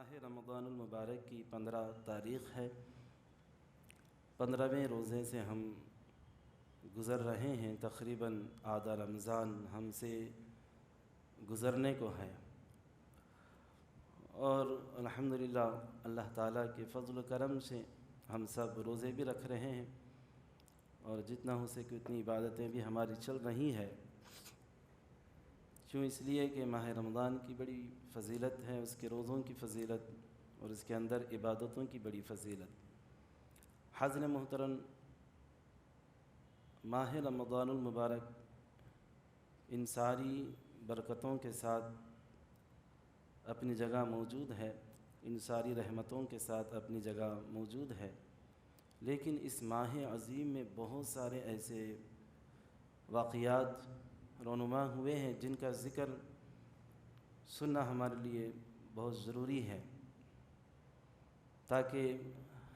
ماہ رمضان المبارک کی 15 تاریخ ہے۔ 15ویں روزے سے ہم گزر رہے ہیں، تقریباً آدھا رمضان ہم سے گزرنے کو ہے، اور الحمدللہ اللہ تعالیٰ کے فضل و کرم سے ہم سب روزے بھی رکھ رہے ہیں، اور جتنا ہو سکے اتنی عبادتیں بھی ہماری چل رہی ہے۔ کیوں؟ اس لیے کہ ماہ رمضان کی بڑی فضیلت ہے، اس کے روزوں کی فضیلت اور اس کے اندر عبادتوں کی بڑی فضیلت۔ حضرت محترم، ماہ رمضان المبارک ان ساری برکتوں کے ساتھ اپنی جگہ موجود ہے، ان ساری رحمتوں کے ساتھ اپنی جگہ موجود ہے، لیکن اس ماہ عظیم میں بہت سارے ایسے واقعات رونما ہوئے ہیں جن کا ذکر سننا ہمارے لیے بہت ضروری ہے، تاکہ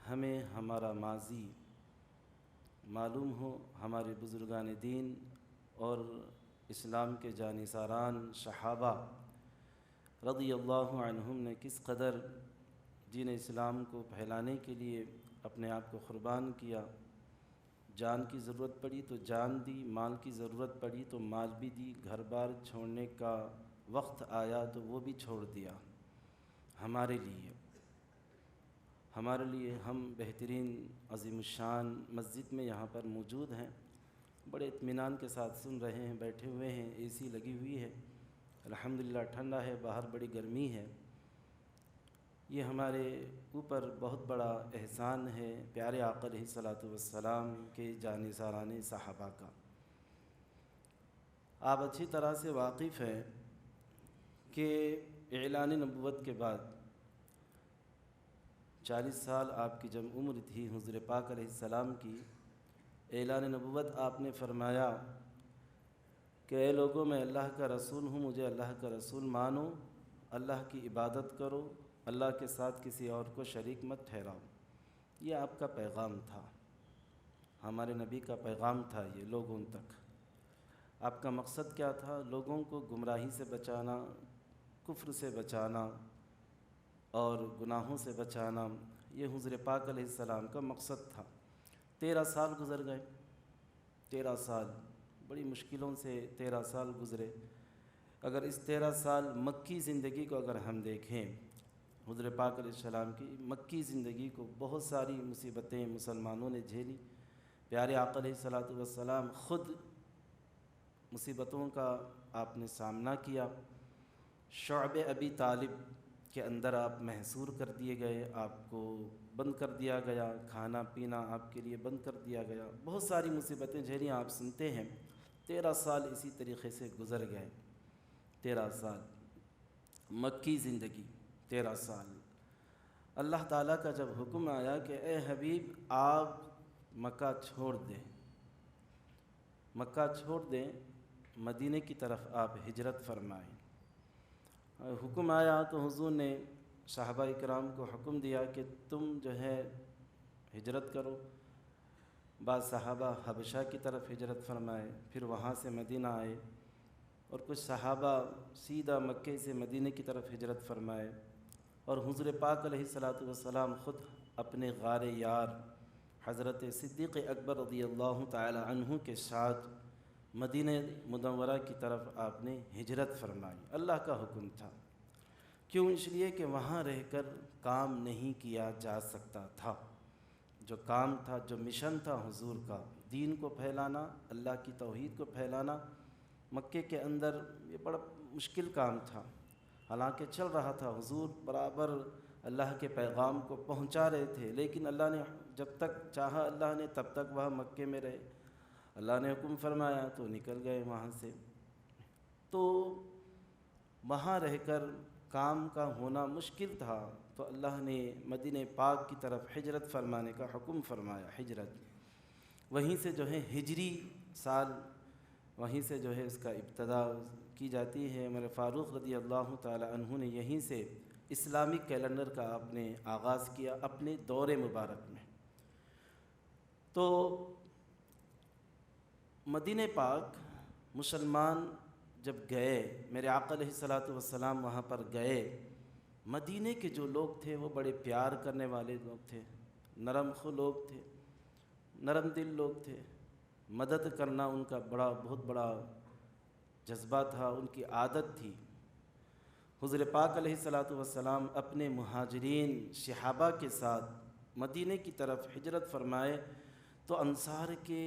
ہمیں ہمارا ماضی معلوم ہو، ہمارے بزرگان دین اور اسلام کے جانثاران صحابہ رضی اللہ عنہم نے کس قدر دین اسلام کو پھیلانے کے لیے اپنے آپ کو قربان کیا۔ جان کی ضرورت پڑی تو جان دی، مال کی ضرورت پڑی تو مال بھی دی، گھر بار چھوڑنے کا وقت آیا تو وہ بھی چھوڑ دیا ہمارے لیے۔ ہم بہترین عظیم الشان مسجد میں یہاں پر موجود ہیں، بڑے اطمینان کے ساتھ سن رہے ہیں، بیٹھے ہوئے ہیں، اے سی لگی ہوئی ہے، الحمدللہ ٹھنڈا ہے، باہر بڑی گرمی ہے۔ یہ ہمارے اوپر بہت بڑا احسان ہے پیارے آقا علیہ الصلوۃ والسلام کے جانثاران صحابہ کا۔ آپ اچھی طرح سے واقف ہیں کہ اعلان نبوت کے بعد 40 سال آپ کی جب عمر تھی حضور پاک علیہ السلام کی، اعلان نبوت آپ نے فرمایا کہ اے لوگوں، میں اللہ کا رسول ہوں، مجھے اللہ کا رسول مانو، اللہ کی عبادت کرو، اللہ کے ساتھ کسی اور کو شریک مت ٹھہراؤ۔ یہ آپ کا پیغام تھا، ہمارے نبی کا پیغام تھا یہ لوگوں تک۔ آپ کا مقصد کیا تھا؟ لوگوں کو گمراہی سے بچانا، کفر سے بچانا اور گناہوں سے بچانا، یہ حضور پاک علیہ السلام کا مقصد تھا۔ 13 سال گزر گئے، 13 سال بڑی مشکلوں سے 13 سال گزرے۔ اگر اس 13 سال مکی زندگی کو اگر ہم دیکھیں، حضور پاک علیہ السلام کی مکی زندگی کو، بہت ساری مصیبتیں مسلمانوں نے جھیلی۔ پیارے آقا علیہ الصلوۃ والسلام خود مصیبتوں کا آپ نے سامنا کیا۔ شعب ابی طالب کے اندر آپ محصور کر دیے گئے، آپ کو بند کر دیا گیا، کھانا پینا آپ کے لیے بند کر دیا گیا، بہت ساری مصیبتیں جھیلی، آپ سنتے ہیں۔ 13 سال اسی طریقے سے گزر گئے، 13 سال مکی زندگی، 13 سال۔ اللہ تعالیٰ کا جب حکم آیا کہ اے حبیب آپ مکہ چھوڑ دیں، مکہ چھوڑ دیں، مدینے کی طرف آپ ہجرت فرمائیں۔ حکم آیا تو حضور نے صحابہ اکرام کو حکم دیا کہ تم جو ہے ہجرت کرو۔ بعض صحابہ حبشہ کی طرف ہجرت فرمائے، پھر وہاں سے مدینہ آئے، اور کچھ صحابہ سیدھا مکے سے مدینے کی طرف ہجرت فرمائے، اور حضور پاک علیہ الصلوۃ والسلام خود اپنے غار یار حضرت صدیق اکبر رضی اللہ تعالی عنہ کے ساتھ مدینہ منورہ کی طرف آپ نے ہجرت فرمائی۔ اللہ کا حکم تھا، کیوں؟ اس لیے کہ وہاں رہ کر کام نہیں کیا جا سکتا تھا۔ جو کام تھا، جو مشن تھا حضور کا، دین کو پھیلانا، اللہ کی توحید کو پھیلانا، مکے کے اندر یہ بڑا مشکل کام تھا۔ حالانکہ چل رہا تھا، حضور برابر اللہ کے پیغام کو پہنچا رہے تھے، لیکن اللہ نے جب تک چاہا اللہ نے تب تک وہاں مکے میں رہے۔ اللہ نے حکم فرمایا تو نکل گئے وہاں سے۔ تو وہاں رہ کر کام کا ہونا مشکل تھا، تو اللہ نے مدینہ پاک کی طرف ہجرت فرمانے کا حکم فرمایا۔ ہجرت وہیں سے جو ہے ہجری سال، وہیں سے جو ہے اس کا ابتدا کی جاتی ہے۔ عمر فاروق رضی اللہ تعالی عنہ نے یہیں سے اسلامک کیلنڈر کا آپ نے آغاز کیا اپنے دور مبارک میں۔ تو مدینہ پاک مسلمان جب گئے، میرے آقا علیہ الصلوۃ والسلام وہاں پر گئے، مدینے کے جو لوگ تھے وہ بڑے پیار کرنے والے لوگ تھے، نرم خو لوگ تھے، نرم دل لوگ تھے، مدد کرنا ان کا بہت بڑا جذبہ تھا، ان کی عادت تھی۔ حضور پاک علیہ الصلاۃ والسلام اپنے مہاجرین صحابہ کے ساتھ مدینے کی طرف ہجرت فرمائے تو انصار کے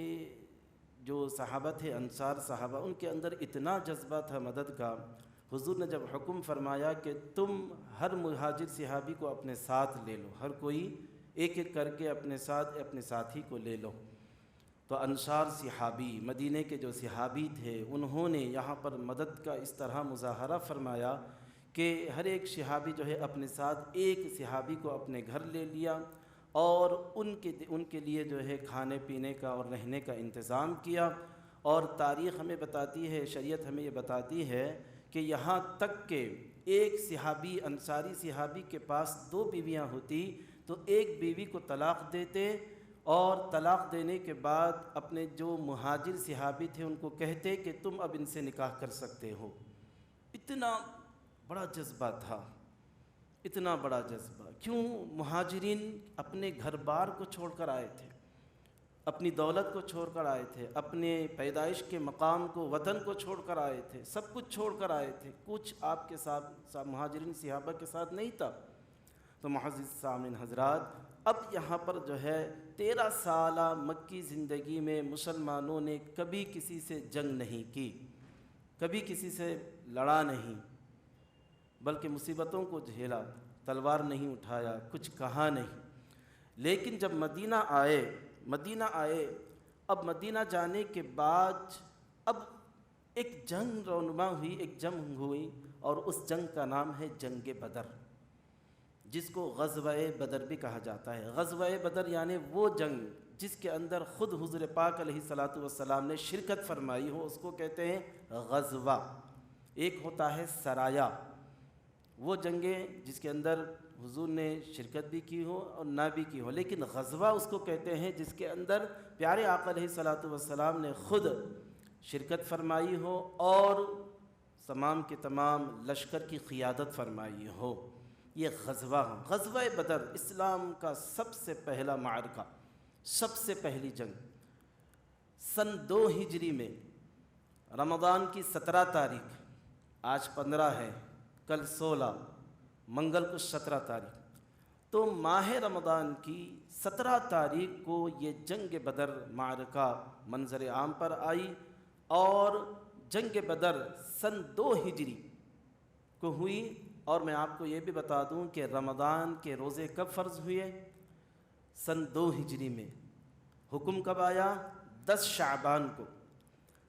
جو صحابہ تھے، انصار صحابہ، ان کے اندر اتنا جذبہ تھا مدد کا، حضور نے جب حکم فرمایا کہ تم ہر مہاجر صحابی کو اپنے ساتھ لے لو، ہر کوئی ایک ایک کر کے اپنے ساتھ اپنے ساتھی کو لے لو، تو انصار صحابی، مدینے کے جو صحابی تھے، انہوں نے یہاں پر مدد کا اس طرح مظاہرہ فرمایا کہ ہر ایک صحابی جو ہے اپنے ساتھ ایک صحابی کو اپنے گھر لے لیا اور ان کے لیے جو ہے کھانے پینے کا اور رہنے کا انتظام کیا۔ اور تاریخ ہمیں بتاتی ہے، شریعت ہمیں یہ بتاتی ہے کہ یہاں تک کہ ایک صحابی، انصاری صحابی کے پاس 2 بیویاں ہوتی تو ایک بیوی کو طلاق دیتے اور طلاق دینے کے بعد اپنے جو مہاجر صحابی تھے ان کو کہتے کہ تم اب ان سے نکاح کر سکتے ہو۔ اتنا بڑا جذبہ تھا، اتنا بڑا جذبہ۔ کیوں؟ مہاجرین اپنے گھر بار کو چھوڑ کر آئے تھے، اپنی دولت کو چھوڑ کر آئے تھے، اپنے پیدائش کے مقام کو، وطن کو چھوڑ کر آئے تھے، سب کچھ چھوڑ کر آئے تھے، کچھ آپ کے ساتھ مہاجرین صحابہ کے ساتھ نہیں تھا۔ تو معزز سامعین حضرات، اب یہاں پر جو ہے 13 سالہ مکی زندگی میں مسلمانوں نے کبھی کسی سے جنگ نہیں کی، کبھی کسی سے لڑا نہیں، بلکہ مصیبتوں کو جھیلا، تلوار نہیں اٹھایا، کچھ کہا نہیں۔ لیکن جب مدینہ آئے، اب مدینہ جانے کے بعد اب ایک جنگ رونما ہوئی، ایک جنگ ہوئی، اور اس جنگ کا نام ہے جنگ بدر، جس کو غزوہ بدر بھی کہا جاتا ہے۔ غزوہ بدر یعنی وہ جنگ جس کے اندر خود حضور پاک علیہ الصلاۃ والسلام نے شرکت فرمائی ہو، اس کو کہتے ہیں غزوہ۔ ایک ہوتا ہے سرایا، وہ جنگیں جس کے اندر حضور نے شرکت بھی کی ہو اور نہ بھی کی ہو، لیکن غزوہ اس کو کہتے ہیں جس کے اندر پیارے آقا علیہ الصلاۃ والسلام نے خود شرکت فرمائی ہو اور تمام کے تمام لشکر کی قیادت فرمائی ہو۔ یہ غزوہ بدر اسلام کا سب سے پہلا معرکہ، سب سے پہلی جنگ، سن 2 ہجری میں رمضان کی 17 تاریخ، آج 15 ہے، کل 16، منگل کو 17 تاریخ، تو ماہ رمضان کی 17 تاریخ کو یہ جنگ بدر معرکہ منظر عام پر آئی، اور جنگ بدر سن 2 ہجری کو ہوئی۔ اور میں آپ کو یہ بھی بتا دوں کہ رمضان کے روزے کب فرض ہوئے؟ سن 2 ہجری میں۔ حکم کب آیا؟ 10 شعبان کو،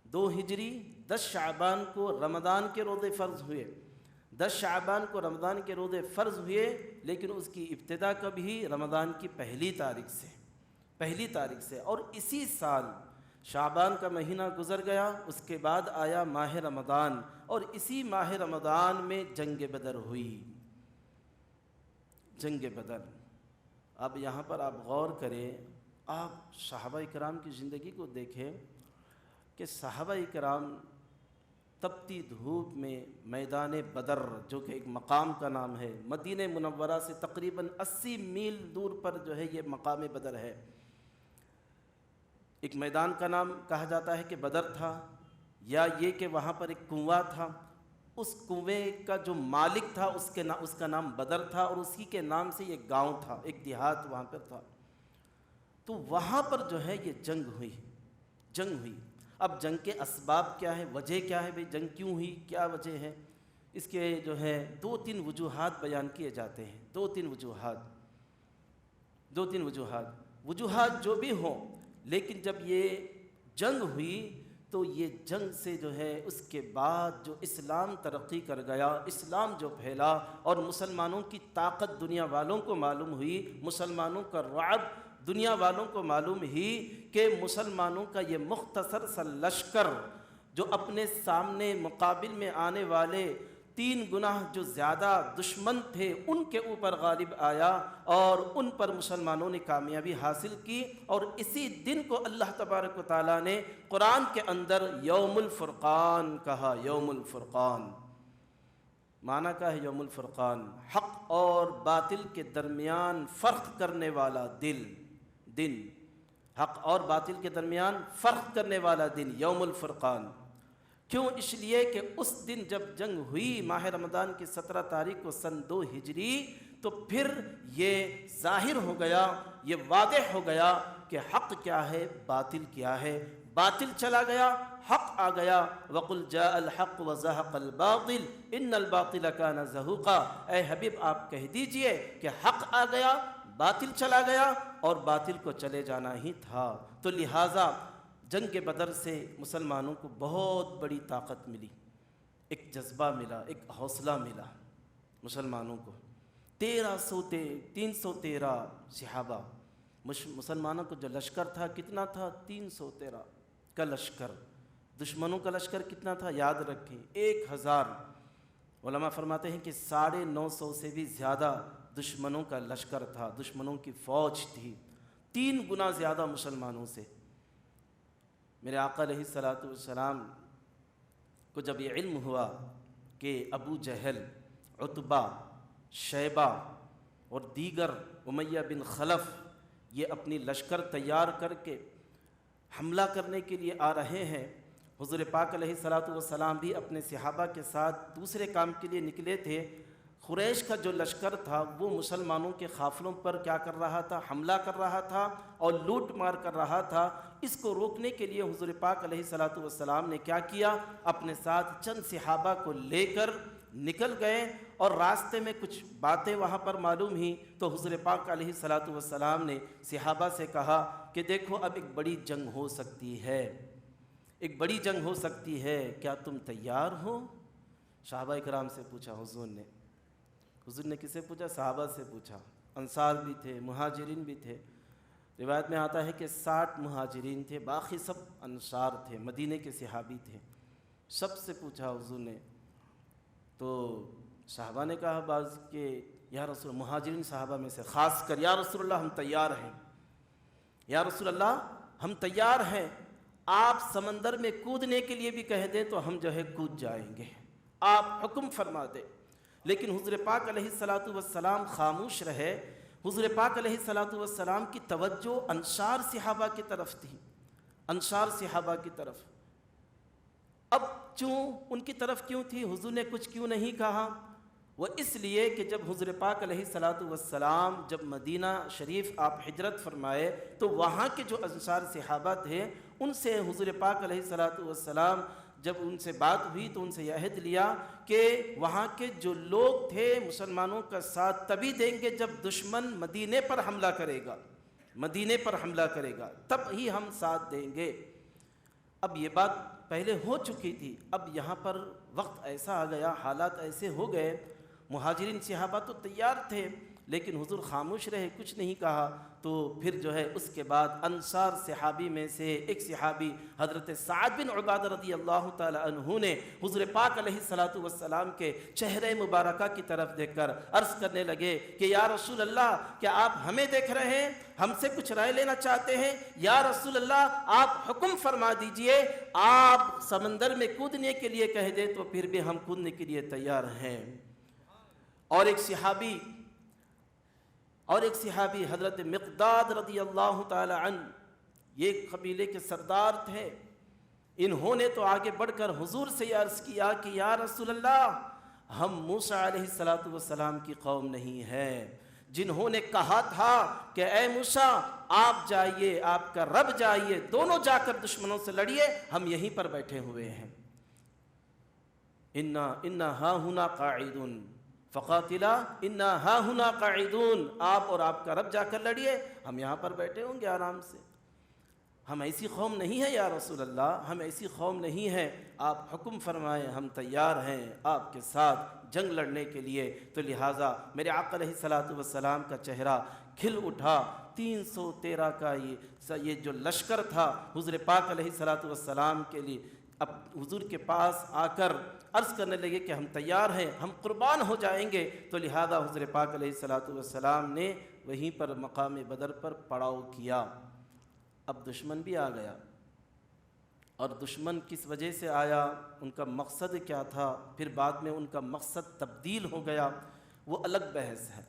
2 ہجری 10 شعبان کو رمضان کے روزے فرض ہوئے۔ 10 شعبان کو رمضان کے روزے فرض ہوئے، لیکن اس کی ابتدا کب ہی؟ رمضان کی پہلی تاریخ سے، اور اسی سال شعبان کا مہینہ گزر گیا، اس کے بعد آیا ماہ رمضان، اور اسی ماہ رمضان میں جنگ بدر ہوئی۔ جنگ بدر، اب یہاں پر آپ غور کریں، آپ صحابہ کرام کی زندگی کو دیکھیں کہ صحابہ کرام تپتی دھوپ میں میدان بدر، جو کہ ایک مقام کا نام ہے، مدینہ منورہ سے تقریباً 80 میل دور پر جو ہے یہ مقام بدر ہے۔ ایک میدان کا نام کہا جاتا ہے کہ بدر تھا، یا یہ کہ وہاں پر ایک کنواں تھا، اس کنویں کا جو مالک تھا اس کا نام بدر تھا، اور اسی کے نام سے یہ گاؤں تھا، ایک دیہات وہاں پر تھا۔ تو وہاں پر جو ہے یہ جنگ ہوئی۔ اب جنگ کے اسباب کیا ہے، وجہ کیا ہے، بھئی جنگ کیوں ہوئی، کیا وجہ ہے؟ اس کے جو ہے 2-3 وجوہات بیان کیے جاتے ہیں، 2-3 وجوہات جو بھی ہوں، لیکن جب یہ جنگ ہوئی تو یہ جنگ سے جو ہے اس کے بعد جو اسلام ترقی کر گیا، اسلام جو پھیلا، اور مسلمانوں کی طاقت دنیا والوں کو معلوم ہوئی، مسلمانوں کا رعب دنیا والوں کو معلوم ہی کہ مسلمانوں کا یہ مختصر سا لشکر جو اپنے سامنے مقابل میں آنے والے 3 گنا جو زیادہ دشمن تھے ان کے اوپر غالب آیا، اور ان پر مسلمانوں نے کامیابی حاصل کی۔ اور اسی دن کو اللہ تبارک و تعالیٰ نے قرآن کے اندر یوم الفرقان کہا، یوم الفرقان۔ معنی کا ہے یوم الفرقان، حق اور باطل کے درمیان فرق کرنے والا دن، حق اور باطل کے درمیان فرق کرنے والا دن یوم الفرقان۔ کیوں؟ اس لیے کہ اس دن جب جنگ ہوئی ماہ رمضان کی 17 تاریخ کو سن 2 ہجری، تو پھر یہ ظاہر ہو گیا، یہ واضح ہو گیا کہ حق کیا ہے، باطل کیا ہے۔ باطل چلا گیا، حق آ گیا۔ وَقُلْ جَاءَ الْحَقُّ وَزَهَقَ الْبَاطِلُ إِنَّ الْبَاطِلَ كَانَ زَهُوقًا۔ اے حبیب آپ کہہ دیجئے کہ حق آ گیا، باطل چلا گیا، اور باطل کو چلے جانا ہی تھا۔ تو لہٰذا جنگ بدر سے مسلمانوں کو بہت بڑی طاقت ملی، ایک جذبہ ملا، ایک حوصلہ ملا مسلمانوں کو۔ 313 صحابہ، مسلمانوں کو جو لشکر تھا کتنا تھا؟ 313 کا لشکر۔ دشمنوں کا لشکر کتنا تھا؟ یاد رکھیں 1000۔ علماء فرماتے ہیں کہ 950 سے بھی زیادہ دشمنوں کا لشکر تھا، دشمنوں کی فوج تھی، 3 گنا زیادہ مسلمانوں سے۔ میرے آقا علیہ الصلوۃ والسلام کو جب یہ علم ہوا کہ ابو جہل، عتبہ، شیبہ اور دیگر امیہ بن خلف یہ اپنی لشکر تیار کر کے حملہ کرنے کے لیے آ رہے ہیں، حضور پاک علیہ الصلوۃ والسلام بھی اپنے صحابہ کے ساتھ دوسرے کام کے لیے نکلے تھے۔ قریش کا جو لشکر تھا وہ مسلمانوں کے قافلوں پر کیا کر رہا تھا؟ حملہ کر رہا تھا اور لوٹ مار کر رہا تھا۔ اس کو روکنے کے لیے حضور پاک علیہ الصلوۃ والسلام نے کیا کیا؟ اپنے ساتھ چند صحابہ کو لے کر نکل گئے، اور راستے میں کچھ باتیں وہاں پر معلوم ہوئیں تو حضور پاک علیہ الصلوۃ والسلام نے صحابہ سے کہا کہ دیکھو اب ایک بڑی جنگ ہو سکتی ہے، ایک بڑی جنگ ہو سکتی ہے، کیا تم تیار ہو؟ صحابہ کرام سے پوچھا حضور نے کسے پوچھا؟ صحابہ سے پوچھا۔ انصار بھی تھے، مہاجرین بھی تھے۔ روایت میں آتا ہے کہ 60 مہاجرین تھے، باقی سب انصار تھے، مدینے کے صحابی تھے۔ سب سے پوچھا حضور نے، تو صحابہ نے کہا بعض کہ یا رسول، مہاجرین صحابہ میں سے خاص کر، یا رسول اللہ ہم تیار ہیں، یا رسول اللہ ہم تیار ہیں، آپ سمندر میں کودنے کے لیے بھی کہہ دیں تو ہم جو ہے کود جائیں گے، آپ حکم فرما دیں۔ لیکن حضور پاک علیہ الصلوۃ والسلام خاموش رہے۔ حضور پاک علیہ الصلوۃ والسلام کی توجہ انصار صحابہ کی طرف تھی، انصار صحابہ کی طرف۔ اب ان کی طرف کیوں تھی؟ حضور نے کچھ کیوں نہیں کہا؟ وہ اس لیے کہ جب حضور پاک علیہ الصلوۃ والسلام جب مدینہ شریف آپ ہجرت فرمائے تو وہاں کے جو انصار صحابہ تھے ان سے حضور پاک علیہ الصلوۃ والسلام جب ان سے بات ہوئی تو ان سے یہ عہد لیا کہ وہاں کے جو لوگ تھے مسلمانوں کا ساتھ تبھی دیں گے جب دشمن مدینے پر حملہ کرے گا، مدینے پر حملہ کرے گا، تب ہی ہم ساتھ دیں گے۔ اب یہ بات پہلے ہو چکی تھی، اب یہاں پر وقت ایسا آ گیا، حالات ایسے ہو گئے، مہاجرین صحابہ تو تیار تھے لیکن حضور خاموش رہے، کچھ نہیں کہا۔ تو پھر جو ہے اس کے بعد انصار صحابی میں سے ایک صحابی حضرت سعد بن عبادہ رضی اللہ تعالی عنہ نے حضور پاک علیہ الصلوۃ والسلام کے چہرے مبارکہ کی طرف دیکھ کر عرض کرنے لگے کہ یا رسول اللہ، کیا آپ ہمیں دیکھ رہے ہیں؟ ہم سے کچھ رائے لینا چاہتے ہیں؟ یا رسول اللہ آپ حکم فرما دیجئے، آپ سمندر میں کودنے کے لیے کہہ دیں تو پھر بھی ہم کودنے کے لیے تیار ہیں۔ اور ایک صحابی حضرت مقداد رضی اللہ تعالی عنہ، یہ قبیلے کے سردار تھے، انہوں نے تو آگے بڑھ کر حضور سے یہ عرض کیا کہ یا رسول اللہ، ہم موسیٰ علیہ الصلوۃ والسلام کی قوم نہیں ہے جنہوں نے کہا تھا کہ اے موسیٰ آپ جائیے، آپ کا رب جائیے، دونوں جا کر دشمنوں سے لڑیے، ہم یہیں پر بیٹھے ہوئے ہیں۔ انا ہاہنا قاعدون فقاتلا انا ہاہنا قاعدون، آپ اور آپ کا رب جا کر لڑیے، ہم یہاں پر بیٹھے ہوں گے آرام سے۔ ہم ایسی قوم نہیں ہے یا رسول اللہ، ہم ایسی قوم نہیں ہے، آپ حکم فرمائیں، ہم تیار ہیں آپ کے ساتھ جنگ لڑنے کے لیے۔ تو لہٰذا میرے آقا علیہ الصلوۃ والسلام کا چہرہ کھل اٹھا۔ 313 کا یہ جو لشکر تھا حضور پاک علیہ الصلوۃ والسلام کے لیے اب حضور کے پاس آ کر عرض کرنے لگے کہ ہم تیار ہیں، ہم قربان ہو جائیں گے۔ تو لہذا حضور پاک علیہ الصلوۃ والسلام نے وہیں پر مقام بدر پر پڑاؤ کیا۔ اب دشمن بھی آ گیا، اور دشمن کس وجہ سے آیا، ان کا مقصد کیا تھا، پھر بعد میں ان کا مقصد تبدیل ہو گیا، وہ الگ بحث ہے۔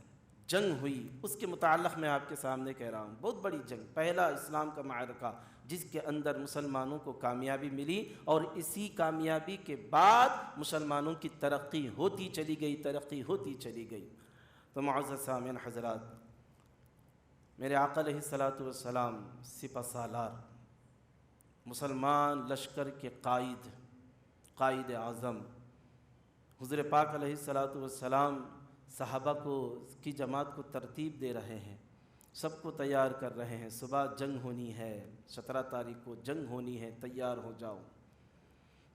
جنگ ہوئی، اس کے متعلق میں آپ کے سامنے کہہ رہا ہوں، بہت بڑی جنگ، پہلا اسلام کا معرکہ جس کے اندر مسلمانوں کو کامیابی ملی، اور اسی کامیابی کے بعد مسلمانوں کی ترقی ہوتی چلی گئی، ترقی ہوتی چلی گئی۔ تو معزز سامعین حضرات، میرے آقا علیہ الصلاۃ والسلام سپہ سالار، مسلمان لشکر کے قائد اعظم، حضور پاک علیہ الصلاۃ والسلام صحابہ کی جماعت کو ترتیب دے رہے ہیں، سب کو تیار کر رہے ہیں، صبح جنگ ہونی ہے، 17 تاریخ کو جنگ ہونی ہے، تیار ہو جاؤ۔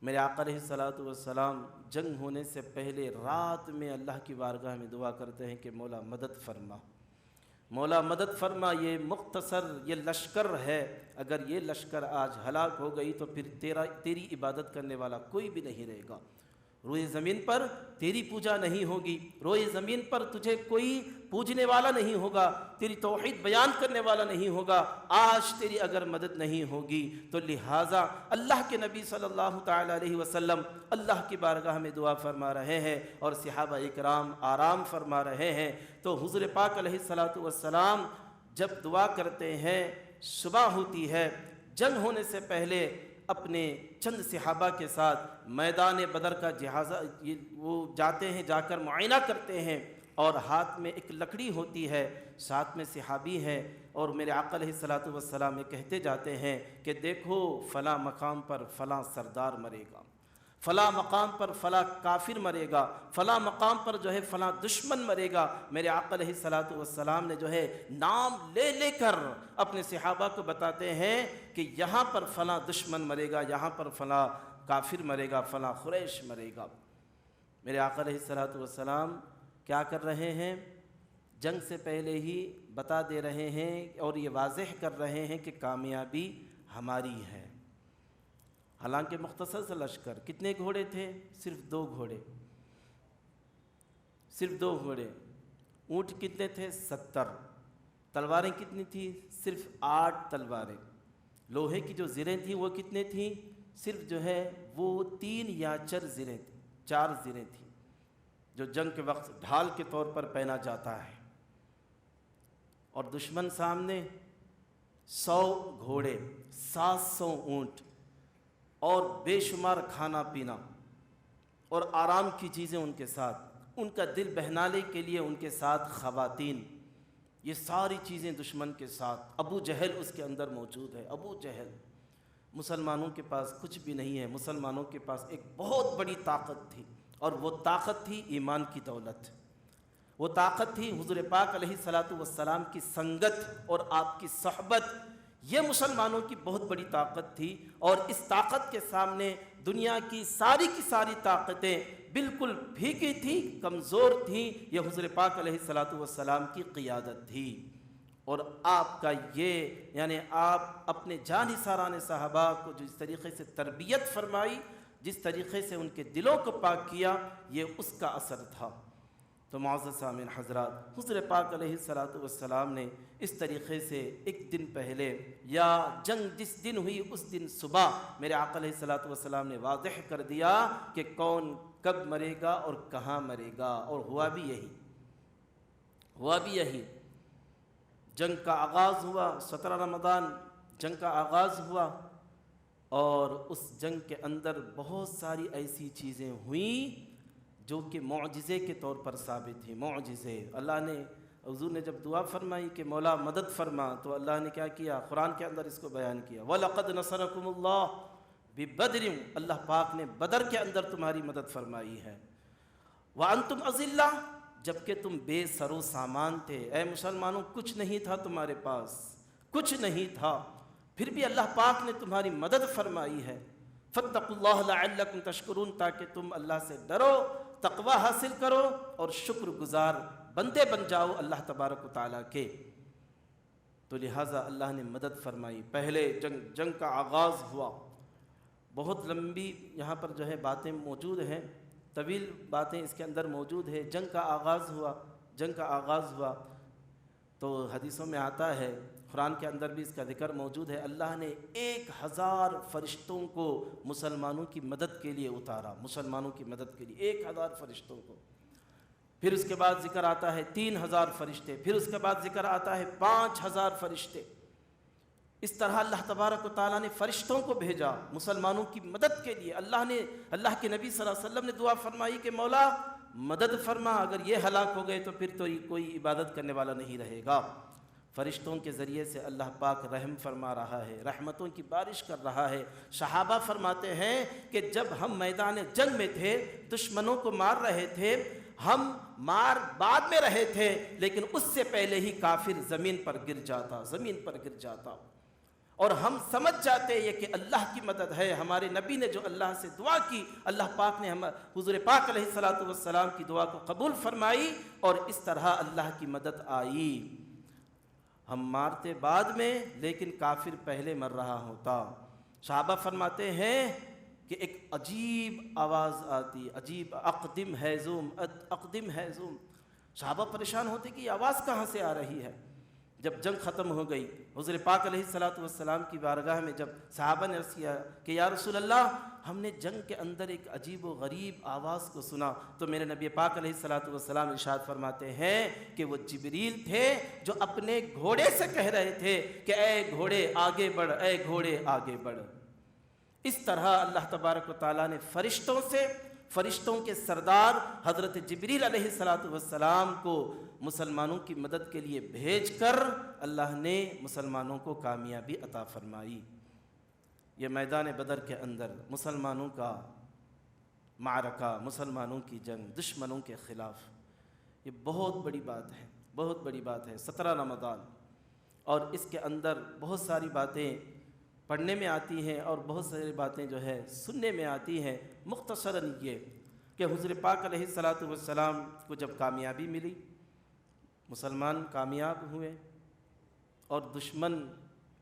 میرے آقا علیہ الصلاۃ والسلام جنگ ہونے سے پہلے رات میں اللہ کی بارگاہ میں دعا کرتے ہیں کہ مولا مدد فرما، مولا مدد فرما، یہ مختصر یہ لشکر ہے، اگر یہ لشکر آج ہلاک ہو گئی تو پھر تیری عبادت کرنے والا کوئی بھی نہیں رہے گا، روئے زمین پر تیری پوجا نہیں ہوگی، روئے زمین پر تجھے کوئی پوجنے والا نہیں ہوگا، تیری توحید بیان کرنے والا نہیں ہوگا، آج تیری اگر مدد نہیں ہوگی تو لہٰذا اللہ کے نبی صلی اللہ تعالی علیہ وسلم اللہ کی بارگاہ میں دعا فرما رہے ہیں اور صحابہ اکرام آرام فرما رہے ہیں۔ تو حضور پاک علیہ الصلاۃ والسلام جب دعا کرتے ہیں، صبح ہوتی ہے، جنگ ہونے سے پہلے اپنے چند صحابہ کے ساتھ میدان بدر کا جہازہ وہ جاتے ہیں، جا کر معائنہ کرتے ہیں، اور ہاتھ میں ایک لکڑی ہوتی ہے، ساتھ میں صحابی ہیں، اور میرے آقا علیہ الصلاۃ والسلام کہتے جاتے ہیں کہ دیکھو فلاں مقام پر فلاں سردار مرے گا، فلاں مقام پر فلاں کافر مرے گا، فلاں مقام پر جو ہے فلاں دشمن مرے گا۔ میرے آقا علیہ الصلاۃ والسلام نے جو ہے نام لے لے کر اپنے صحابہ کو بتاتے ہیں کہ یہاں پر فلاں دشمن مرے گا، یہاں پر فلاں کافر مرے گا، فلاں قریش مرے گا۔ میرے آقا علیہ الصلاۃ والسلام کیا کر رہے ہیں؟ جنگ سے پہلے ہی بتا دے رہے ہیں اور یہ واضح کر رہے ہیں کہ کامیابی ہماری ہے۔ حالانکہ مختصر سا لشکر، کتنے گھوڑے تھے؟ صرف 2 گھوڑے، صرف 2 گھوڑے۔ اونٹ کتنے تھے؟ 70۔ تلواریں کتنی تھیں؟ صرف 8 تلواریں۔ لوہے کی جو زریں تھیں وہ کتنے تھیں؟ صرف جو ہے وہ 3 یا 4 زریں تھیں، 4 زریں تھیں جو جنگ کے وقت ڈھال کے طور پر پہنا جاتا ہے۔ اور دشمن سامنے 100 گھوڑے، 700 اونٹ، اور بے شمار کھانا پینا اور آرام کی چیزیں ان کے ساتھ، ان کا دل بہلانے کے لیے ان کے ساتھ خواتین، یہ ساری چیزیں دشمن کے ساتھ۔ ابو جہل اس کے اندر موجود ہے، ابو جہل۔ مسلمانوں کے پاس کچھ بھی نہیں ہے، مسلمانوں کے پاس ایک بہت بڑی طاقت تھی، اور وہ طاقت تھی ایمان کی دولت، وہ طاقت تھی حضور پاک علیہ الصلاۃ والسلام کی سنگت اور آپ کی صحبت۔ یہ مسلمانوں کی بہت بڑی طاقت تھی، اور اس طاقت کے سامنے دنیا کی ساری طاقتیں بالکل پھیکی تھی، کمزور تھیں۔ یہ حضور پاک علیہ الصلاۃ والسلام کی قیادت تھی، اور آپ کا یہ یعنی آپ اپنے جانثاران صحابہ کو جس طریقے سے تربیت فرمائی، جس طریقے سے ان کے دلوں کو پاک کیا، یہ اس کا اثر تھا۔ تو معزز سامعین حضرات، حضور پاک علیہ الصلاۃ والسلام نے اس طریقے سے ایک دن پہلے یا جنگ جس دن ہوئی اس دن صبح میرے آقا علیہ الصلاۃ والسلام نے واضح کر دیا کہ کون کب مرے گا اور کہاں مرے گا، اور ہوا بھی یہی۔ جنگ کا آغاز ہوا، 17 رمضان جنگ کا آغاز ہوا، اور اس جنگ کے اندر بہت ساری ایسی چیزیں ہوئیں جو کہ معجزے کے طور پر ثابت تھی۔ معجزے، اللہ نے حضور نے جب دعا فرمائی کہ مولا مدد فرما، تو اللہ نے کیا کیا؟ قرآن کے اندر اس کو بیان کیا، وَلَقَدْ نَصَرَكُمُ اللَّهُ بِبَدْرٍ، اللہ پاک نے بدر کے اندر تمہاری مدد فرمائی ہے۔ وَأَنْتُمْ أَذِلَّةٌ، جبکہ تم بے سر و سامان تھے، اے مسلمانوں کچھ نہیں تھا تمہارے پاس، کچھ نہیں تھا، پھر بھی اللہ پاک نے تمہاری مدد فرمائی ہے۔ فَاتَّقُوا اللَّهَ لَعَلَّكُمْ تَشْكُرُونَ، تاکہ تم اللہ سے ڈرو، تقوی حاصل کرو اور شکر گزار بندے بن جاؤ اللہ تبارک و تعالیٰ کے۔ تو لہٰذا اللہ نے مدد فرمائی۔ پہلے جنگ کا آغاز ہوا، بہت لمبی یہاں پر جو ہے باتیں موجود ہیں، طویل باتیں اس کے اندر موجود ہے۔ جنگ کا آغاز ہوا تو حدیثوں میں آتا ہے، قرآن کے اندر بھی اس کا ذکر موجود ہے، اللہ نے 1000 فرشتوں کو مسلمانوں کی مدد کے لیے اتارا، مسلمانوں کی مدد کے لیے 1000 فرشتوں کو۔ پھر اس کے بعد ذکر آتا ہے 3000 فرشتے، پھر اس کے بعد ذکر آتا ہے 5000 فرشتے۔ اس طرح اللہ تبارک و تعالیٰ نے فرشتوں کو بھیجا مسلمانوں کی مدد کے لیے۔ اللہ کے نبی صلی اللہ علیہ وسلم نے دعا فرمائی کہ مولا مدد فرما، اگر یہ ہلاک ہو گئے تو پھر تو کوئی عبادت کرنے والا نہیں رہے گا۔ فرشتوں کے ذریعے سے اللہ پاک رحم فرما رہا ہے، رحمتوں کی بارش کر رہا ہے۔ صحابہ فرماتے ہیں کہ جب ہم میدان جنگ میں تھے، دشمنوں کو مار رہے تھے، ہم مار بعد میں رہے تھے، لیکن اس سے پہلے ہی کافر زمین پر گر جاتا اور ہم سمجھ جاتے یہ کہ اللہ کی مدد ہے۔ ہمارے نبی نے جو اللہ سے دعا کی، اللہ پاک نے حضور پاک علیہ الصلوۃ والسلام کی دعا کو قبول فرمائی، اور اس طرح اللہ کی مدد آئی۔ ہم مارتے بعد میں، لیکن کافر پہلے مر رہا ہوتا۔ صحابہ فرماتے ہیں کہ ایک عجیب آواز آتی، عجیب اقدم ہیزوم اقدم ہیزوم۔ صحابہ پریشان ہوتے کہ یہ آواز کہاں سے آ رہی ہے۔ جب جنگ ختم ہو گئی، حضور پاک علیہ الصلوۃ والسلام کی بارگاہ میں جب صحابہ نے عرض کیا کہ یا رسول اللہ، ہم نے جنگ کے اندر ایک عجیب و غریب آواز کو سنا، تو میرے نبی پاک علیہ الصلوۃ والسلام ارشاد فرماتے ہیں کہ وہ جبریل تھے جو اپنے گھوڑے سے کہہ رہے تھے کہ اے گھوڑے آگے بڑھ، اے گھوڑے آگے بڑھ۔ اس طرح اللہ تبارک و تعالیٰ نے فرشتوں کے سردار حضرت جبریل علیہ الصلوۃ والسلام کو مسلمانوں کی مدد کے لیے بھیج کر اللہ نے مسلمانوں کو کامیابی عطا فرمائی۔ یہ میدان بدر کے اندر مسلمانوں کا معرکہ، مسلمانوں کی جنگ دشمنوں کے خلاف، یہ بہت بڑی بات ہے، بہت بڑی بات ہے۔ 17 رمضان، اور اس کے اندر بہت ساری باتیں پڑھنے میں آتی ہیں اور بہت ساری باتیں جو ہے سننے میں آتی ہیں۔ مختصراً یہ کہ حضور پاک علیہ الصلوۃ والسلام کو جب کامیابی ملی، مسلمان کامیاب ہوئے، اور دشمن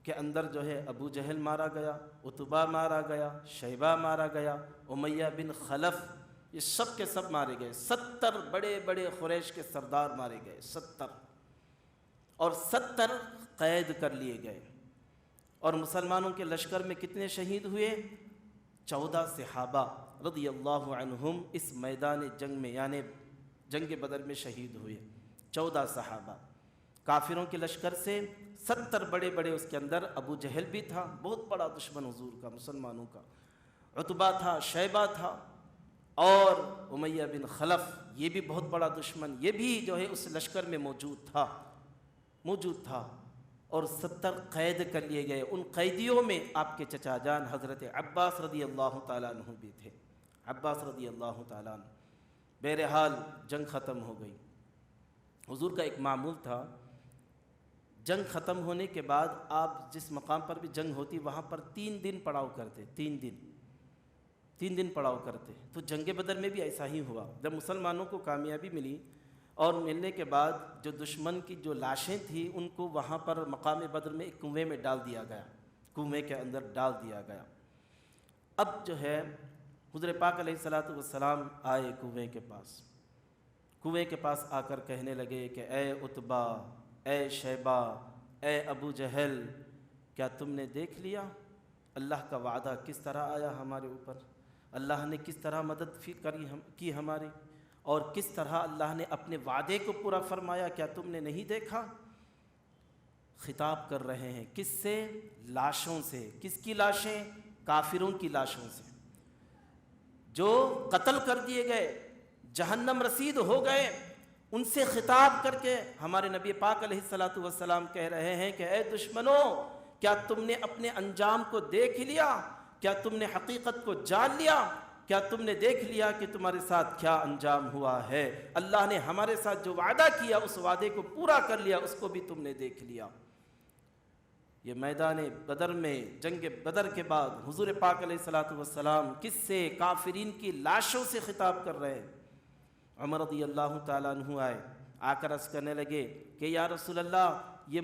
کے اندر جو ہے ابو جہل مارا گیا، عتبہ مارا گیا، شیبہ مارا گیا، امیہ بن خلف، یہ سب کے سب مارے گئے۔ 70 بڑے بڑے قریش کے سردار مارے گئے، 70، اور 70 قید کر لیے گئے۔ اور مسلمانوں کے لشکر میں کتنے شہید ہوئے؟ 14 صحابہ رضی اللہ عنہم اس میدان جنگ میں، یعنی جنگ بدر میں شہید ہوئے، 14 صحابہ۔ کافروں کے لشکر سے 70 بڑے بڑے، اس کے اندر ابو جہل بھی تھا، بہت بڑا دشمن حضور کا، مسلمانوں کا، عتبہ تھا، شیبہ تھا، اور امیہ بن خلف، یہ بھی بہت بڑا دشمن، یہ بھی جو ہے اس لشکر میں موجود تھا، اور 70 قید کر لیے گئے۔ ان قیدیوں میں آپ کے چچا جان حضرت عباس رضی اللہ تعالیٰ عنہ بھی تھے، عباس رضی اللہ تعالیٰ عنہ۔ بہرحال جنگ ختم ہو گئی۔ حضور کا ایک معمول تھا، جنگ ختم ہونے کے بعد آپ جس مقام پر بھی جنگ ہوتی وہاں پر 3 دن پڑاؤ کرتے، 3 دن پڑاؤ کرتے۔ تو جنگ بدر میں بھی ایسا ہی ہوا۔ جب مسلمانوں کو کامیابی ملی، اور ملنے کے بعد جو دشمن کی جو لاشیں تھیں ان کو وہاں پر مقام بدر میں ایک کنویں میں ڈال دیا گیا، کنویں کے اندر ڈال دیا گیا۔ اب جو ہے حضور پاک علیہ الصلوۃ والسلام آئے کنویں کے پاس آ کر کہنے لگے کہ اے عتبہ، اے شیبہ، اے ابو جہل، کیا تم نے دیکھ لیا اللہ کا وعدہ کس طرح آیا ہمارے اوپر، اللہ نے کس طرح مدد کی ہماری، اور کس طرح اللہ نے اپنے وعدے کو پورا فرمایا، کیا تم نے نہیں دیکھا؟ خطاب کر رہے ہیں کس سے؟ لاشوں سے۔ کس کی لاشیں؟ کافروں کی لاشوں سے، جو قتل کر دیے گئے، جہنم رسید ہو گئے، ان سے خطاب کر کے ہمارے نبی پاک علیہ الصلوۃ والسلام کہہ رہے ہیں کہ اے دشمنوں، کیا تم نے اپنے انجام کو دیکھ لیا؟ کیا تم نے حقیقت کو جان لیا؟ کیا تم نے دیکھ لیا کہ تمہارے ساتھ کیا انجام ہوا ہے؟ اللہ نے ہمارے ساتھ جو وعدہ کیا اس وعدے کو پورا کر لیا، اس کو بھی تم نے دیکھ لیا۔ یہ میدان بدر میں، جنگ بدر کے بعد حضور پاک علیہ الصلوۃ والسلام کس سے؟ کافرین کی لاشوں سے خطاب کر رہے ہیں۔ عمر رضی اللہ تعالیٰ عنہ آئے، آ کر عرض کرنے لگے کہ یا رسول اللہ، یہ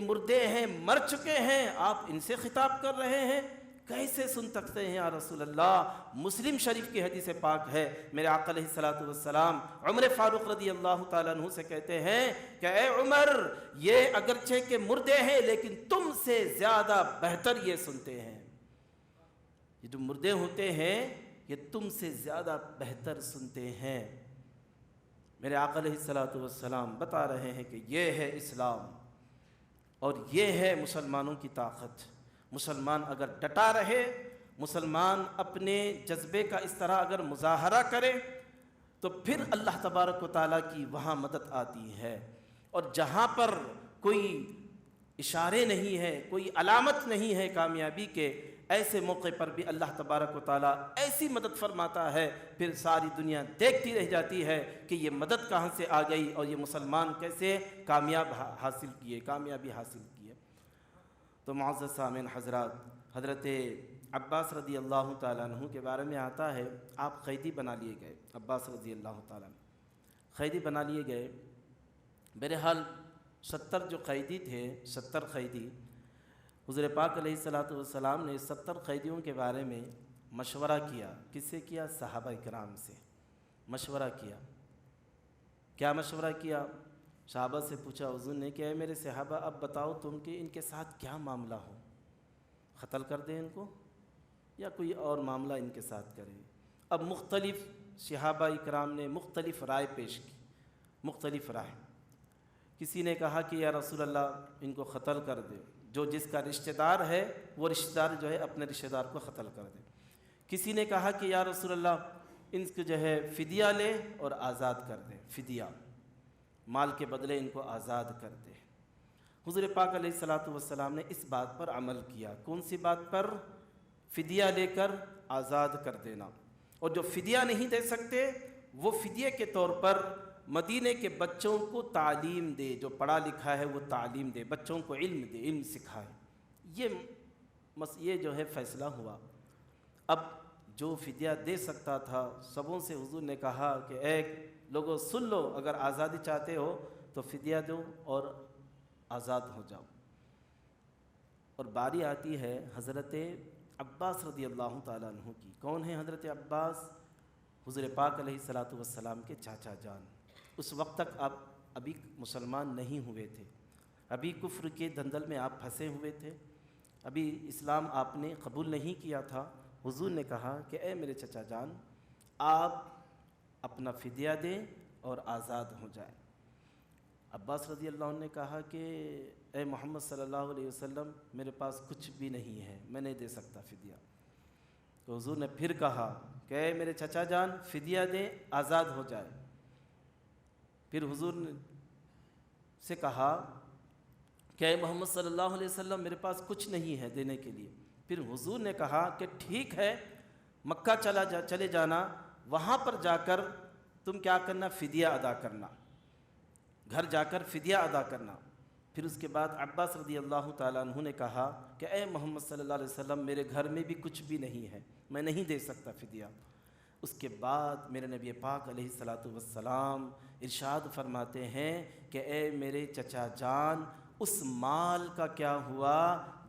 مردے ہیں، مر چکے ہیں، آپ ان سے خطاب کر رہے ہیں؟ کیسے سن سکتے ہیں یا رسول اللہ؟ مسلم شریف کی حدیث پاک ہے، میرے آقا علیہ الصلوۃ والسلام عمر فاروق رضی اللہ تعالیٰ عنہ سے کہتے ہیں کہ اے عمر، یہ اگرچہ کہ مردے ہیں لیکن تم سے زیادہ بہتر یہ سنتے ہیں. یہ جو مردے ہوتے ہیں یہ تم سے زیادہ بہتر سنتے ہیں. میرے آقا علیہ الصلوۃ والسلام بتا رہے ہیں کہ یہ ہے اسلام اور یہ ہے مسلمانوں کی طاقت. مسلمان اگر ڈٹا رہے، مسلمان اپنے جذبے کا اس طرح اگر مظاہرہ کرے تو پھر اللہ تبارک و تعالیٰ کی وہاں مدد آتی ہے. اور جہاں پر کوئی اشارے نہیں ہے، کوئی علامت نہیں ہے کامیابی کے، ایسے موقع پر بھی اللہ تبارک و تعالیٰ ایسی مدد فرماتا ہے، پھر ساری دنیا دیکھتی رہ جاتی ہے کہ یہ مدد کہاں سے آ گئی اور یہ مسلمان کیسے کامیابی حاصل کی ہے. تو معزز سامعین حضرات، حضرت عباس رضی اللہ تعالیٰ عنہ کے بارے میں آتا ہے، آپ قیدی بنا لیے گئے. عباس رضی اللہ تعالیٰ عنہ قیدی بنا لیے گئے. بہرحال 70 جو قیدی تھے، 70 قیدی، حضور پاک علیہ الصلوۃ والسلام نے 70 قیدیوں کے بارے میں مشورہ کیا. کس سے کیا؟ صحابہ کرام سے مشورہ کیا. کیا مشورہ کیا؟ صحابہ سے پوچھا حضور نے کہ اے میرے صحابہ، اب بتاؤ تم کہ ان کے ساتھ کیا معاملہ ہو، قتل کر دیں ان کو یا کوئی اور معاملہ ان کے ساتھ کریں. اب مختلف صحابہ کرام نے مختلف رائے پیش کی، مختلف رائے. کسی نے کہا کہ یا رسول اللہ ان کو قتل کر دے، جو جس کا رشتہ دار ہے وہ رشتہ دار جو ہے اپنے رشتہ دار کو قتل کر دے. کسی نے کہا کہ یا رسول اللہ ان کو جو ہے فدیہ لے اور آزاد کر دے، فدیہ مال کے بدلے ان کو آزاد کر دے. حضور پاک علیہ الصلوۃ والسلام نے اس بات پر عمل کیا. کون سی بات پر؟ فدیہ لے کر آزاد کر دینا. اور جو فدیہ نہیں دے سکتے وہ فدیے کے طور پر مدینے کے بچوں کو تعلیم دے، جو پڑھا لکھا ہے وہ تعلیم دے، بچوں کو علم دے، علم سکھائے. یہ جو ہے فیصلہ ہوا. اب جو فدیہ دے سکتا تھا سبوں سے حضور نے کہا کہ اے لوگوں سن لو، اگر آزادی چاہتے ہو تو فدیہ دو اور آزاد ہو جاؤ. اور باری آتی ہے حضرت عباس رضی اللہ تعالیٰ عنہ کی. کون ہیں حضرت عباس؟ حضور پاک علیہ الصلوۃ والسلام کے چاچا جان. اس وقت تک آپ ابھی مسلمان نہیں ہوئے تھے، ابھی کفر کے دندل میں آپ پھنسے ہوئے تھے، ابھی اسلام آپ نے قبول نہیں کیا تھا. حضور نے کہا کہ اے میرے چچا جان، آپ اپنا فدیہ دیں اور آزاد ہو جائیں. عباس رضی اللہ عنہ نے کہا کہ اے محمد صلی اللہ علیہ وسلم، میرے پاس کچھ بھی نہیں ہے، میں نہیں دے سکتا فدیہ. تو حضور نے پھر کہا کہ اے میرے چچا جان، فدیہ دیں، آزاد ہو جائے. پھر حضور نے سے کہا کہ اے محمد صلی اللہ علیہ وسلم، میرے پاس کچھ نہیں ہے دینے کے لیے. پھر حضور نے کہا کہ ٹھیک ہے، مکہ چلے جانا، وہاں پر جا کر تم کیا کرنا؟ فدیہ ادا کرنا، گھر جا کر فدیہ ادا کرنا. پھر اس کے بعد عباس رضی اللہ تعالیٰ عنہ نے کہا کہ اے محمد صلی اللہ علیہ وسلم، میرے گھر میں بھی کچھ بھی نہیں ہے، میں نہیں دے سکتا فدیہ. اس کے بعد میرے نبی پاک علیہ الصلوۃ والسلام ارشاد فرماتے ہیں کہ اے میرے چچا جان، اس مال کا کیا ہوا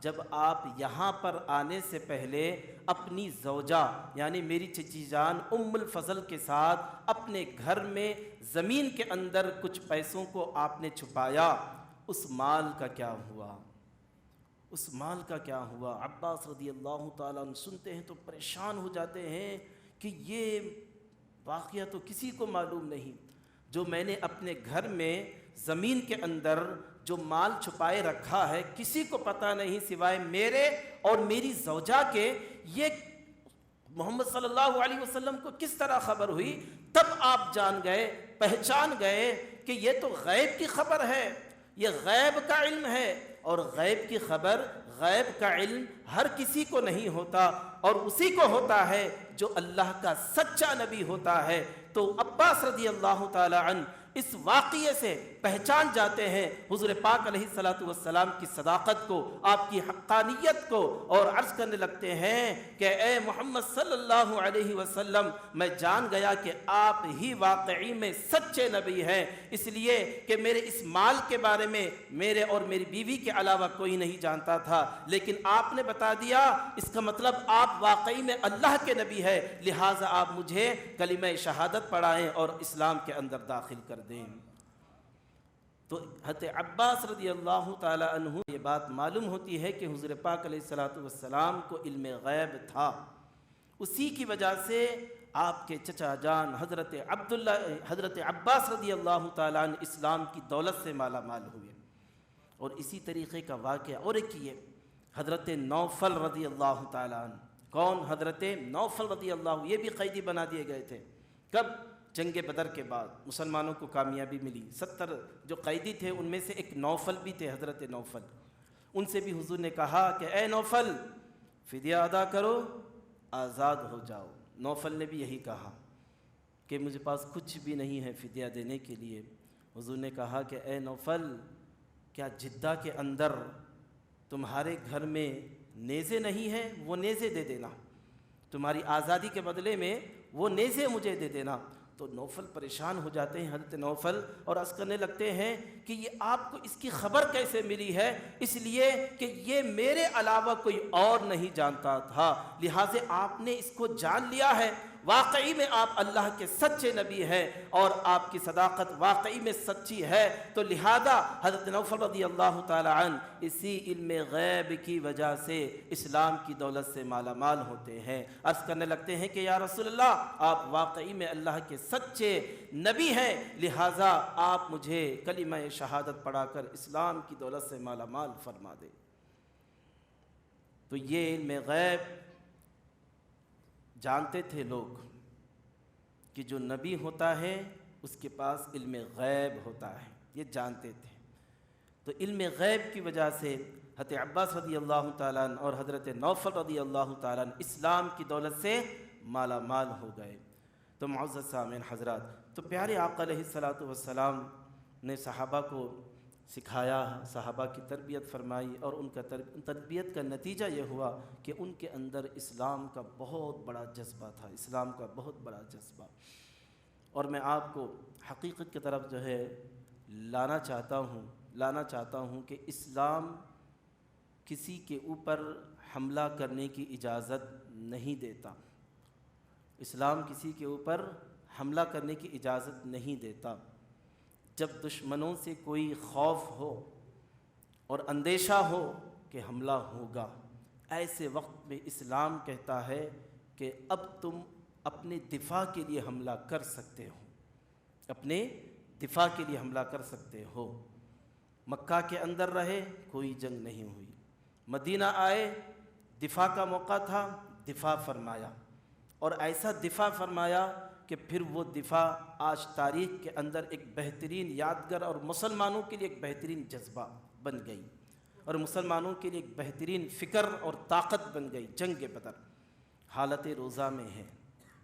جب آپ یہاں پر آنے سے پہلے اپنی زوجہ یعنی میری چچی جان ام الفضل کے ساتھ اپنے گھر میں زمین کے اندر کچھ پیسوں کو آپ نے چھپایا، اس مال کا کیا ہوا؟ اس مال کا کیا ہوا؟ عباس رضی اللہ تعالیٰ عنہ سنتے ہیں تو پریشان ہو جاتے ہیں کہ یہ واقعہ تو کسی کو معلوم نہیں. جو میں نے اپنے گھر میں زمین کے اندر جو مال چھپائے رکھا ہے کسی کو پتہ نہیں سوائے میرے اور میری زوجہ کے. یہ محمد صلی اللہ علیہ وسلم کو کس طرح خبر ہوئی؟ تب آپ جان گئے، پہچان گئے کہ یہ تو غیب کی خبر ہے، یہ غیب کا علم ہے. اور غیب کی خبر، غیب کا علم ہر کسی کو نہیں ہوتا، اور اسی کو ہوتا ہے جو اللہ کا سچا نبی ہوتا ہے. تو عباس رضی اللہ تعالی عنہ اس واقعے سے پہچان جاتے ہیں حضور پاک علیہ الصلوۃ والسلام کی صداقت کو، آپ کی حقانیت کو، اور عرض کرنے لگتے ہیں کہ اے محمد صلی اللہ علیہ وسلم، میں جان گیا کہ آپ ہی واقعی میں سچے نبی ہیں، اس لیے کہ میرے اس مال کے بارے میں میرے اور میری بیوی کے علاوہ کوئی نہیں جانتا تھا. لیکن آپ نے بتا دیا اس کا مطلب آپ واقعی میں اللہ کے نبی ہے، لہٰذا آپ مجھے کلمہ شہادت پڑھائیں اور اسلام کے اندر داخل کر دیں۔ تو حضرت عباس رضی اللہ تعالی عنہ یہ بات معلوم ہوتی ہے کہ حضور پاک علیہ السلام کو علم غیب تھا، اسی کی وجہ سے آپ کے چچا جان حضرت عباس رضی اللہ تعالیٰ عنہ اسلام کی دولت سے مالا مال ہوئے۔ اور اسی طریقے کا واقعہ اور ایک یہ حضرت نوفل رضی اللہ تعالیٰ عنہ، کون؟ حضرت نوفل رضی اللہ، یہ بھی قیدی بنا دیے گئے تھے۔ کب؟ جنگ بدر کے بعد مسلمانوں کو کامیابی ملی، 70 جو قیدی تھے ان میں سے ایک نوفل بھی تھے، حضرت نوفل۔ ان سے بھی حضور نے کہا کہ اے نوفل فدیہ ادا کرو، آزاد ہو جاؤ۔ نوفل نے بھی یہی کہا کہ مجھے پاس کچھ بھی نہیں ہے فدیہ دینے کے لیے۔ حضور نے کہا کہ اے نوفل، کیا جدہ کے اندر تمہارے گھر میں نیزے نہیں ہیں؟ وہ نیزے دے دینا، تمہاری آزادی کے بدلے میں وہ نیزے مجھے دے دینا۔ تو نوفل پریشان ہو جاتے ہیں حضرت نوفل، اور عرض کرنے لگتے ہیں کہ یہ آپ کو اس کی خبر کیسے ملی ہے؟ اس لیے کہ یہ میرے علاوہ کوئی اور نہیں جانتا تھا، لہٰذا آپ نے اس کو جان لیا ہے۔ واقعی میں آپ اللہ کے سچے نبی ہیں اور آپ کی صداقت واقعی میں سچی ہے، تو لہذا حضرت نوفل رضی اللہ تعالی عنہ اسی علم غیب کی وجہ سے اسلام کی دولت سے مالا مال ہوتے ہیں۔ عرض کرنے لگتے ہیں کہ یا رسول اللہ، آپ واقعی میں اللہ کے سچے نبی ہیں، لہذا آپ مجھے کلمہ شہادت پڑھا کر اسلام کی دولت سے مالا مال فرما دیں۔ تو یہ علم غیب جانتے تھے لوگ کہ جو نبی ہوتا ہے اس کے پاس علم غیب ہوتا ہے، یہ جانتے تھے۔ تو علم غیب کی وجہ سے حضرت عباس رضی اللہ تعالیٰ عنہ اور حضرت نوفل رضی اللہ تعالیٰ عنہ اسلام کی دولت سے مالا مال ہو گئے۔ تو معزز سامعین حضرات، تو پیارے آقا علیہ السلام نے صحابہ کو سکھایا، صحابہ کی تربیت فرمائی، اور ان کا تربیت کا نتیجہ یہ ہوا کہ ان کے اندر اسلام کا بہت بڑا جذبہ تھا، اسلام کا بہت بڑا جذبہ۔ اور میں آپ کو حقیقت کی طرف جو ہے لانا چاہتا ہوں کہ اسلام کسی کے اوپر حملہ کرنے کی اجازت نہیں دیتا، اسلام کسی کے اوپر حملہ کرنے کی اجازت نہیں دیتا۔ جب دشمنوں سے کوئی خوف ہو اور اندیشہ ہو کہ حملہ ہوگا، ایسے وقت میں اسلام کہتا ہے کہ اب تم اپنے دفاع کے لیے حملہ کر سکتے ہو، اپنے دفاع کے لیے حملہ کر سکتے ہو۔ مکہ کے اندر رہے، کوئی جنگ نہیں ہوئی، مدینہ آئے، دفاع کا موقع تھا، دفاع فرمایا، اور ایسا دفاع فرمایا کہ پھر وہ دفاع آج تاریخ کے اندر ایک بہترین یادگار اور مسلمانوں کے لیے ایک بہترین جذبہ بن گئی، اور مسلمانوں کے لیے ایک بہترین فکر اور طاقت بن گئی۔ جنگ بدر حالت روزہ میں ہے،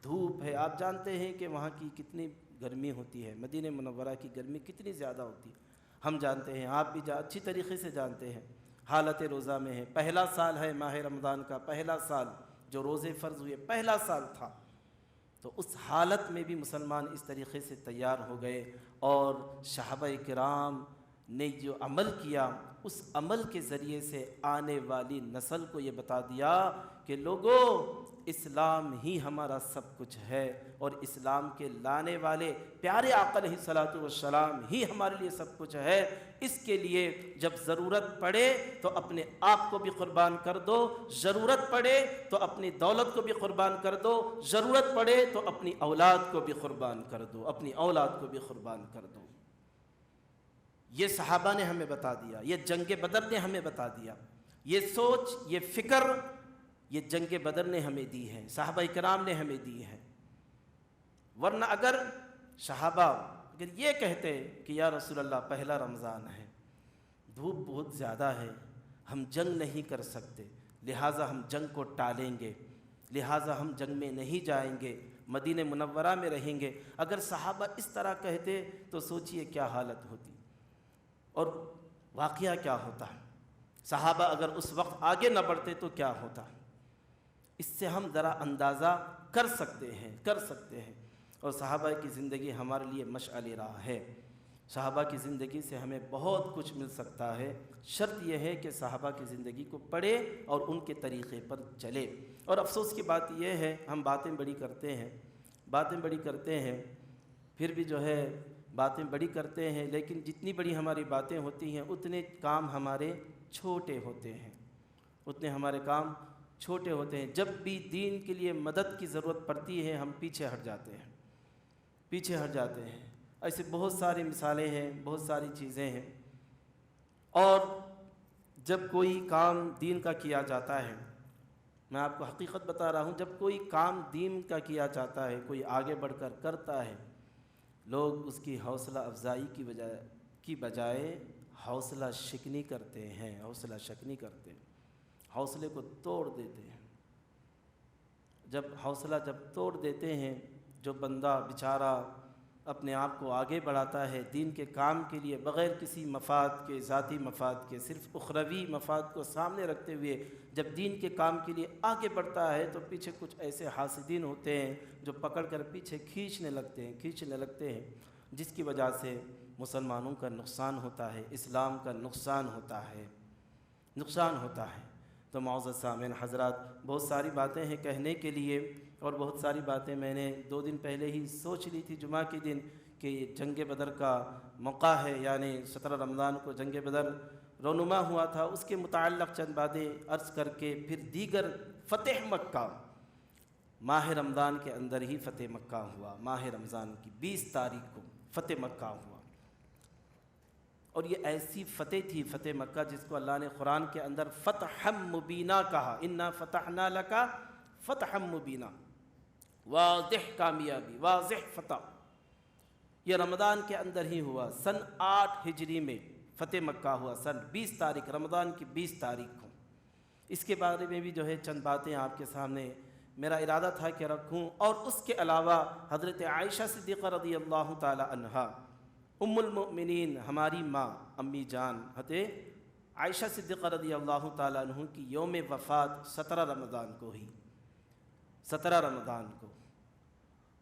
دھوپ ہے، آپ جانتے ہیں کہ وہاں کی کتنی گرمی ہوتی ہے، مدینہ منورہ کی گرمی کتنی زیادہ ہوتی ہے، ہم جانتے ہیں، آپ بھی اچھی طریقے سے جانتے ہیں۔ حالت روزہ میں ہے، پہلا سال ہے ماہ رمضان کا، پہلا سال جو روزے فرض ہوئے، پہلا سال تھا۔ تو اس حالت میں بھی مسلمان اس طریقے سے تیار ہو گئے، اور صحابہ کرام نے جو عمل کیا، اس عمل کے ذریعے سے آنے والی نسل کو یہ بتا دیا کہ لوگو، اسلام ہی ہمارا سب کچھ ہے، اور اسلام کے لانے والے پیارے آقا علیہ السلام ہی ہمارے لیے سب کچھ ہے۔ اس کے لیے جب ضرورت پڑے تو اپنے آپ کو بھی قربان کر دو، ضرورت پڑے تو اپنی دولت کو بھی قربان کر دو، ضرورت پڑے تو اپنی اولاد کو بھی قربان کر دو، اپنی اولاد کو بھی قربان کر دو۔ یہ صحابہ نے ہمیں بتا دیا، یہ جنگ بدر نے ہمیں بتا دیا، یہ سوچ، یہ فکر یہ جنگ بدر نے ہمیں دی ہے، صحابہ کرام نے ہمیں دی ہے۔ ورنہ اگر صحابہ اگر یہ کہتے کہ یا رسول اللہ پہلا رمضان ہے، دھوپ بہت زیادہ ہے، ہم جنگ نہیں کر سکتے، لہٰذا ہم جنگ کو ٹالیں گے، لہٰذا ہم جنگ میں نہیں جائیں گے، مدینہ منورہ میں رہیں گے، اگر صحابہ اس طرح کہتے تو سوچئے کیا حالت ہوتی اور واقعہ کیا ہوتا ہے۔ صحابہ اگر اس وقت آگے نہ بڑھتے تو کیا ہوتا۔ اس سے ہم ذرا اندازہ کر سکتے ہیں۔ اور صحابہ کی زندگی ہمارے لیے مشعل راہ ہے۔ صحابہ کی زندگی سے ہمیں بہت کچھ مل سکتا ہے، شرط یہ ہے کہ صحابہ کی زندگی کو پڑھے اور ان کے طریقے پر چلے۔ اور افسوس کی بات یہ ہے، ہم باتیں بڑی کرتے ہیں، پھر بھی جو ہے باتیں بڑی کرتے ہیں، لیکن جتنی بڑی ہماری باتیں ہوتی ہیں اتنے کام ہمارے چھوٹے ہوتے ہیں، جب بھی دین کے لیے مدد کی ضرورت پڑتی ہے ہم پیچھے ہٹ جاتے ہیں۔ ایسے بہت ساری مثالیں ہیں، بہت ساری چیزیں ہیں۔ اور جب کوئی کام دین کا کیا جاتا ہے، میں آپ کو حقیقت بتا رہا ہوں، جب کوئی کام دین کا کیا جاتا ہے، کوئی آگے بڑھ کر کرتا ہے، لوگ اس کی حوصلہ افزائی کی بجائے حوصلہ شکنی کرتے ہیں، حوصلے کو توڑ دیتے ہیں۔ جب توڑ دیتے ہیں، جو بندہ بیچارہ اپنے آپ کو آگے بڑھاتا ہے دین کے کام کے لیے بغیر کسی مفاد کے، ذاتی مفاد کے، صرف اخروی مفاد کو سامنے رکھتے ہوئے جب دین کے کام کے لیے آگے بڑھتا ہے، تو پیچھے کچھ ایسے حاسدین ہوتے ہیں جو پکڑ کر پیچھے کھینچنے لگتے ہیں، جس کی وجہ سے مسلمانوں کا نقصان ہوتا ہے، اسلام کا نقصان ہوتا ہے۔ تو معزز سامعین حضرات، بہت ساری باتیں ہیں کہنے کے لیے، اور بہت ساری باتیں میں نے 2 دن پہلے ہی سوچ لی تھی جمعہ کے دن کہ یہ جنگ بدر کا موقع ہے، یعنی 17 رمضان کو جنگ بدر رونما ہوا تھا، اس کے متعلق چند باتیں عرض کر کے پھر دیگر فتح مکہ، ماہ رمضان کے اندر ہی فتح مکہ ہوا، ماہ رمضان کی 20 تاریخ کو فتح مکہ ہوا۔ اور یہ ایسی فتح تھی، فتح مکہ، جس کو اللہ نے قرآن کے اندر فتحا مبینہ کہا، انا فتحنا لک فتحا مبینہ، واضح کامیابی، واضح فتح۔ یہ رمضان کے اندر ہی ہوا، سن 8 ہجری میں فتح مکہ ہوا، سن 20 تاریخ، رمضان کی 20 تاریخ کو۔ اس کے بارے میں بھی جو ہے چند باتیں آپ کے سامنے میرا ارادہ تھا کہ رکھوں، اور اس کے علاوہ حضرت عائشہ صدیقہ رضی اللہ تعالی عنہا، ام المؤمنین، ہماری ماں، امی جان حضرت عائشہ صدیقہ رضی اللہ تعالی عنہ کی یوم وفات 17 رمضان کو ہی، 17 رمضان کو۔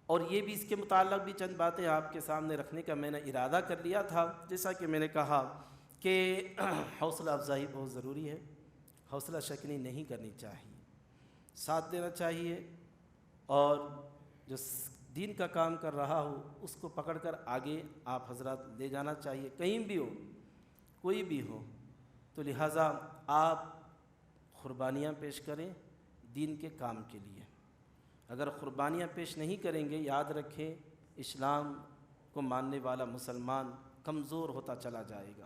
اور یہ بھی اس کے متعلق بھی چند باتیں آپ کے سامنے رکھنے کا میں نے ارادہ کر لیا تھا، جیسا کہ میں نے کہا کہ حوصلہ افزائی بہت ضروری ہے، حوصلہ شکنی نہیں کرنی چاہیے، ساتھ دینا چاہیے، اور جو دین کا کام کر رہا ہو اس کو پکڑ کر آگے آپ حضرات لے جانا چاہیے، کہیں بھی ہو، کوئی بھی ہو۔ تو لہٰذا آپ قربانیاں پیش کریں دین کے کام کے لیے۔ اگر قربانیاں پیش نہیں کریں گے، یاد رکھیں اسلام کو ماننے والا مسلمان کمزور ہوتا چلا جائے گا۔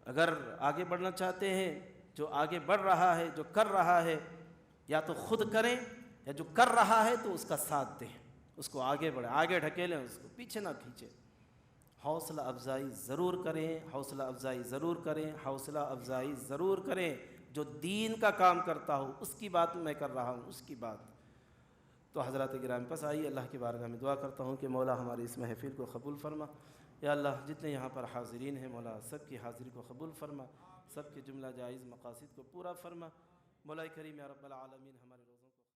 اگر آگے بڑھنا چاہتے ہیں، جو آگے بڑھ رہا ہے، جو کر رہا ہے، یا تو خود کریں، یا جو کر رہا ہے تو اس کا ساتھ دیں، اس کو آگے بڑھیں، آگے ڈھکیلیں، اس کو پیچھے نہ کھینچیں۔ حوصلہ افزائی ضرور کریں، جو دین کا کام کرتا ہو، اس کی بات میں کر رہا ہوں، اس کی بات۔ تو حضرات گرامی، پس آئیے اللہ کی بارگاہ میں دعا کرتا ہوں کہ مولا ہماری اس محفل کو قبول فرما۔ یا اللہ، جتنے یہاں پر حاضرین ہیں مولا، سب کی حاضری کو قبول فرما، سب کے جملہ جائز مقاصد کو پورا فرما۔ مولا کریم یا رب العالمین، ہمارے روزوں